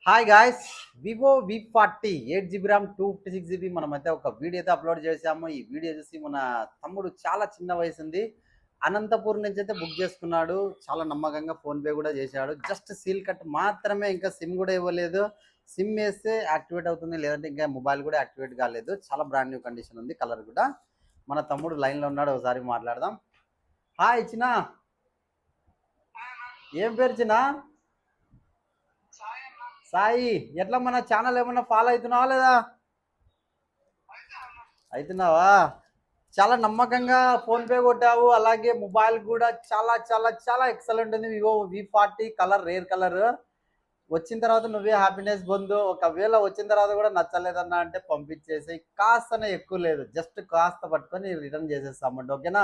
Hi guys, Vivo V40 8 GB RAM 256 GB మనమైతే ఒక video అయితే అప్లోడ్ చేసాము. ఈ వీడియో చూసి మన తమ్ముడు చాలా చిన్న వయసు ఉంది, అనంతపూర్ నుంచి అయితే బుక్ చేసుకున్నాడు. చాలా నమ్మకంగా ఫోన్పే కూడా చేశాడు. జస్ట్ సీల్ కట్ మాత్రమే, ఇంకా సిమ్ కూడా ఇవ్వలేదు. సిమ్ వేస్తే యాక్టివేట్ అవుతుంది, లేదంటే ఇంకా మొబైల్ కూడా యాక్టివేట్ కాలేదు. చాలా బ్రాండ్ న్యూ కండిషన్ ఉంది, కలర్ కూడా. మన తమ్ముడు లైన్లో ఉన్నాడు, ఒకసారి మాట్లాడదాం. హాయ్ చిన్న, ఏం పేరు చిన్న? సాయి. ఎట్లా మన ఛానల్ ఏమన్నా ఫాలో అవుతున్నావా లేదా? అవుతున్నావా? చాలా నమ్మకంగా ఫోన్ పే కొట్టావు, అలాగే మొబైల్ కూడా చాలా చాలా చాలా ఎక్సలెంట్ ఉంది. Vivo V40 colour, rare colour. వచ్చిన తర్వాత నువ్వే హ్యాపీనెస్ పొందు. ఒకవేళ వచ్చిన తర్వాత కూడా నచ్చలేదన్నా అంటే పంపించేసి, కాస్తనే ఎక్కువ లేదు, జస్ట్ కాస్త పట్టుకొని రిటర్న్ చేసేస్తామంటే, ఓకేనా?